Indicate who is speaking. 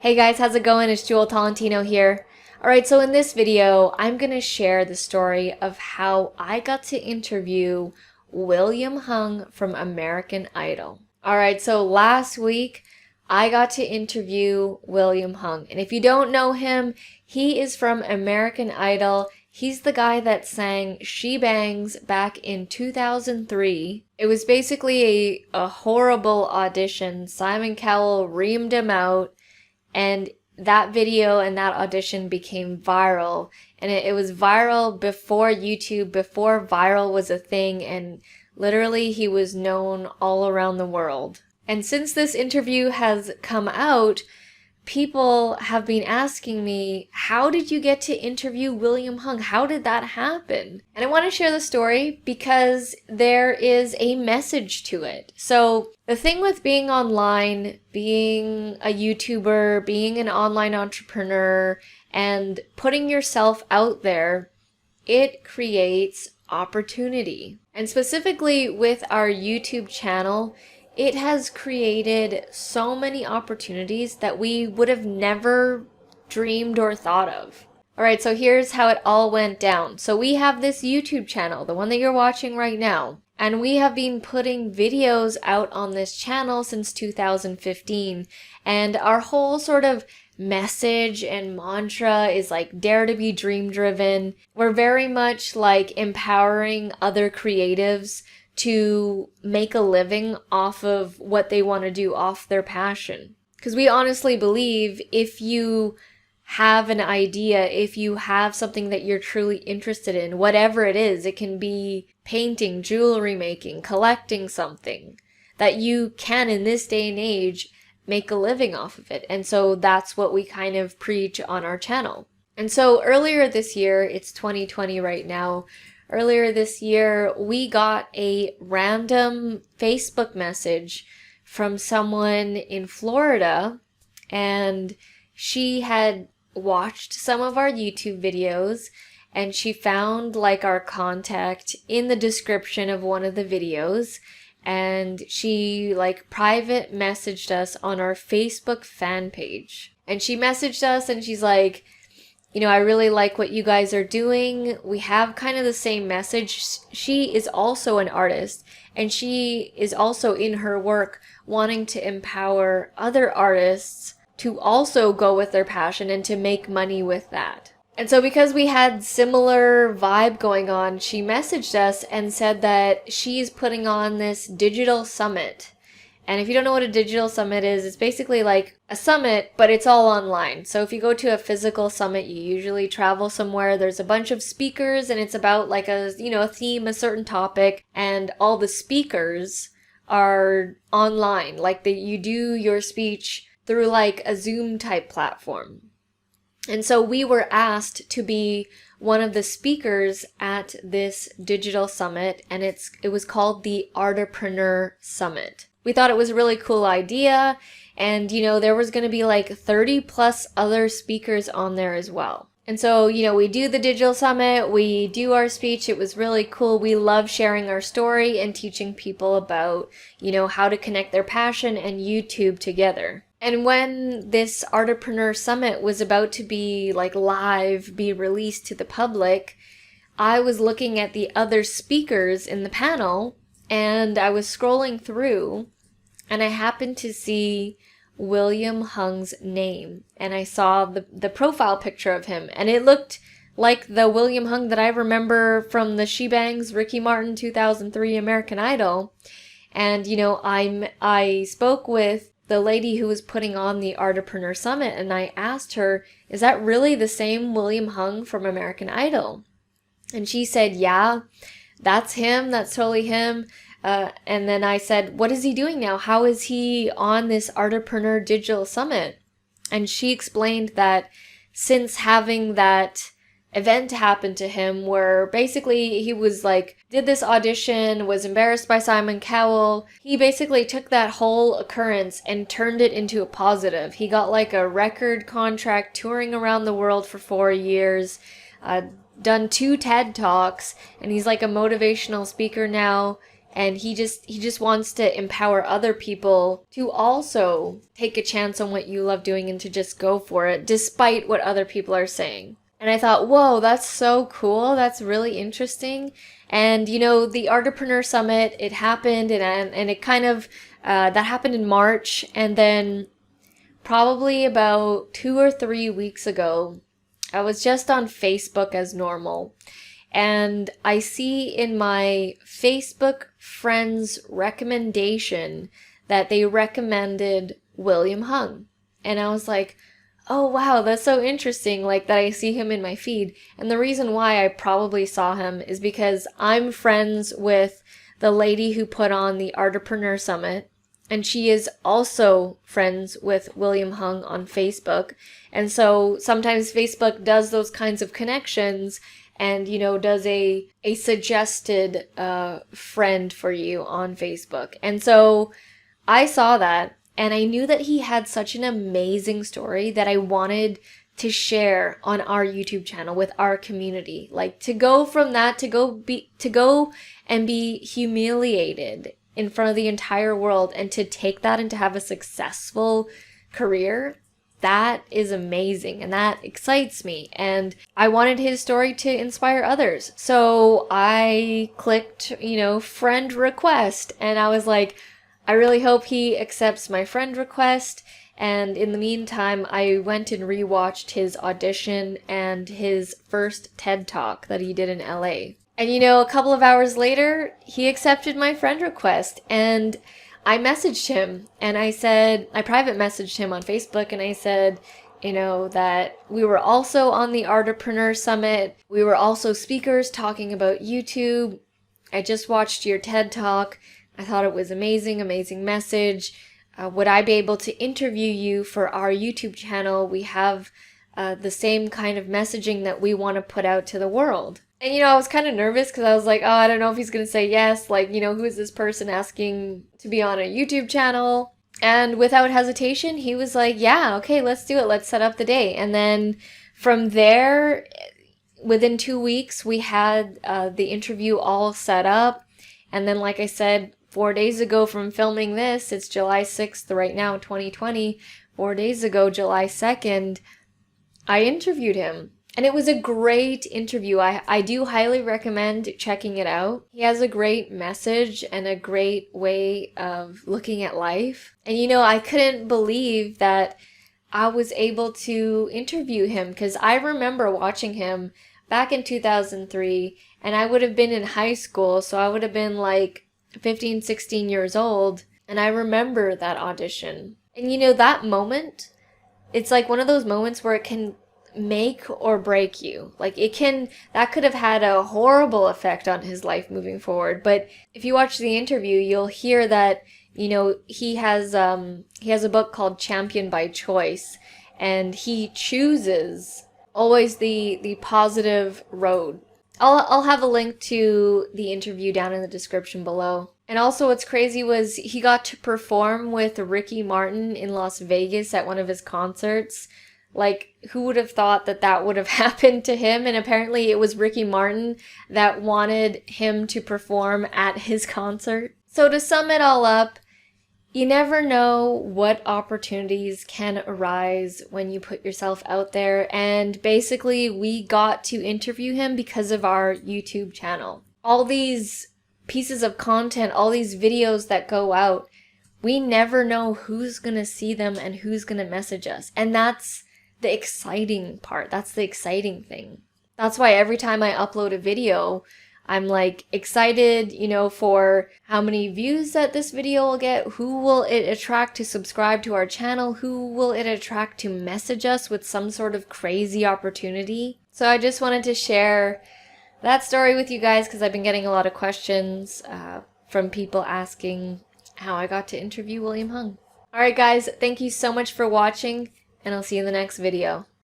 Speaker 1: Hey guys, how's it going? It's Jewel Tolentino here. Alright, so in this video, I'm going to share the story of how I got to interview William Hung from American Idol. Alright, so last week, I got to interview William Hung. And if you don't know him, he is from American Idol. He's the guy that sang She Bangs back in 2003. It was basically a horrible audition. Simon Cowell reamed him out. And that video and that audition became viral. And it was viral before YouTube, before viral was a thing. And literally he was known all around the world. And since this interview has come out, people have been asking me, how did you get to interview William Hung? How did that happen? And I want to share the story because there is a message to it. So the thing with being online, being a YouTuber, being an online entrepreneur, and putting yourself out there, it creates opportunity. And specifically with our YouTube channel, it has created so many opportunities that we would have never dreamed or thought of. Alright, so here's how it all went down. So we have this YouTube channel, the one that you're watching right now. And we have been putting videos out on this channel since 2015. And our whole sort of message and mantra is like dare to be dream driven. We're very much like empowering other creatives to make a living off of what they want to do, off their passion. Because we honestly believe if you have an idea, if you have something that you're truly interested in, whatever it is, it can be painting, jewelry making, collecting something, that you can in this day and age make a living off of it. And so that's what we kind of preach on our channel. And so earlier this year, it's 2020 right now, earlier this year, we got a random Facebook message from someone in Florida, and she had watched some of our YouTube videos, and she found like our contact in the description of one of the videos, and she like private messaged us on our Facebook fan page. And she messaged us and she's like, you know, I really like what you guys are doing. We have kind of the same message. She is also an artist, and she is also in her work wanting to empower other artists to also go with their passion and to make money with that. And so because we had similar vibe going on, she messaged us and said that she's putting on this digital summit. And if you don't know what a digital summit is, it's basically like a summit, but it's all online. So if you go to a physical summit, you usually travel somewhere, there's a bunch of speakers, and it's about like a, you know, a theme, a certain topic, and all the speakers are online. Like you do your speech through like a Zoom type platform. And so we were asked to be one of the speakers at this digital summit, and it was called the Artipreneur Summit. We thought it was a really cool idea, and you know, there was going to be like 30 plus other speakers on there as well. And so, you know, we do the digital summit, we do our speech, it was really cool. We love sharing our story and teaching people about, you know, how to connect their passion and YouTube together. And when this Artipreneur Summit was about to be like live, be released to the public, I was looking at the other speakers in the panel, and I was scrolling through, and I happened to see William Hung's name, and I saw the profile picture of him, and it looked like the William Hung that I remember from the She Bangs Ricky Martin 2003 American Idol. And you know, I spoke with the lady who was putting on the Artipreneur Summit, and I asked her, is that really the same William Hung from American Idol? And she said, yeah, that's him, that's totally him. And then I said, what is he doing now? How is he on this Artipreneur Digital Summit? And she explained that since having that event happen to him where basically he was like, did this audition, was embarrassed by Simon Cowell, he basically took that whole occurrence and turned it into a positive. He got like a record contract touring around the world for 4 years, done 2 TED Talks, and he's like a motivational speaker now. and he just wants to empower other people to also take a chance on what you love doing and to just go for it despite what other people are saying. And I thought, whoa, that's so cool. That's really interesting. And you know, the Entrepreneur Summit, it happened, and it kind of that happened in March, and then probably about 2 or 3 weeks ago, I was just on Facebook as normal, and I see in my Facebook friends recommendation that they recommended William Hung. And I was like, oh wow, that's so interesting, like that I see him in my feed. And the reason why I probably saw him is because I'm friends with the lady who put on the Entrepreneur Summit, and she is also friends with William Hung on Facebook. And so sometimes Facebook does those kinds of connections and, you know, does a suggested friend for you on Facebook. And so I saw that, and I knew that he had such an amazing story that I wanted to share on our YouTube channel with our community. Like, to go from that to go and be humiliated in front of the entire world, and to take that and to have a successful career, that is amazing, and that excites me, and I wanted his story to inspire others. So I clicked, you know, friend request, and I was like, I really hope he accepts my friend request. And in the meantime, I went and rewatched his audition and his first TED Talk that he did in LA. And you know, a couple of hours later, he accepted my friend request, and I messaged him, and I private messaged him on Facebook, and I said, you know, that we were also on the Entrepreneur Summit. We were also speakers talking about YouTube. I just watched your TED Talk. I thought it was amazing, amazing message. Would I be able to interview you for our YouTube channel? We have the same kind of messaging that we want to put out to the world. And, you know, I was kind of nervous because I was like, oh, I don't know if he's going to say yes. Like, you know, who is this person asking to be on a YouTube channel? And without hesitation, he was like, yeah, okay, let's do it. Let's set up the day. And then from there, within 2 weeks, we had the interview all set up. And then, like I said, 4 days ago from filming this, it's July 6th right now, 2020. 4 days ago, July 2nd, I interviewed him. And it was a great interview. I do highly recommend checking it out. He has a great message and a great way of looking at life. And you know, I couldn't believe that I was able to interview him, because I remember watching him back in 2003, and I would have been in high school, so I would have been like 15, 16 years old, and I remember that audition. And you know, that moment, it's like one of those moments where it can make or break you. Like, that could have had a horrible effect on his life moving forward. But if you watch the interview, you'll hear that, you know, he has a book called Champion by Choice, and he chooses always the positive road. I'll have a link to the interview down in the description below. And also, what's crazy was he got to perform with Ricky Martin in Las Vegas at one of his concerts. Like, who would have thought that that would have happened to him? And apparently it was Ricky Martin that wanted him to perform at his concert. So to sum it all up, you never know what opportunities can arise when you put yourself out there. And basically, we got to interview him because of our YouTube channel. All these pieces of content, all these videos that go out, we never know who's gonna see them and who's gonna message us. And that's the exciting part. That's the exciting thing. That's why every time I upload a video, I'm like excited, you know, for how many views that this video will get, who will it attract to subscribe to our channel, who will it attract to message us with some sort of crazy opportunity. So I just wanted to share that story with you guys, because I've been getting a lot of questions from people asking how I got to interview William Hung. Alright guys, thank you so much for watching, and I'll see you in the next video.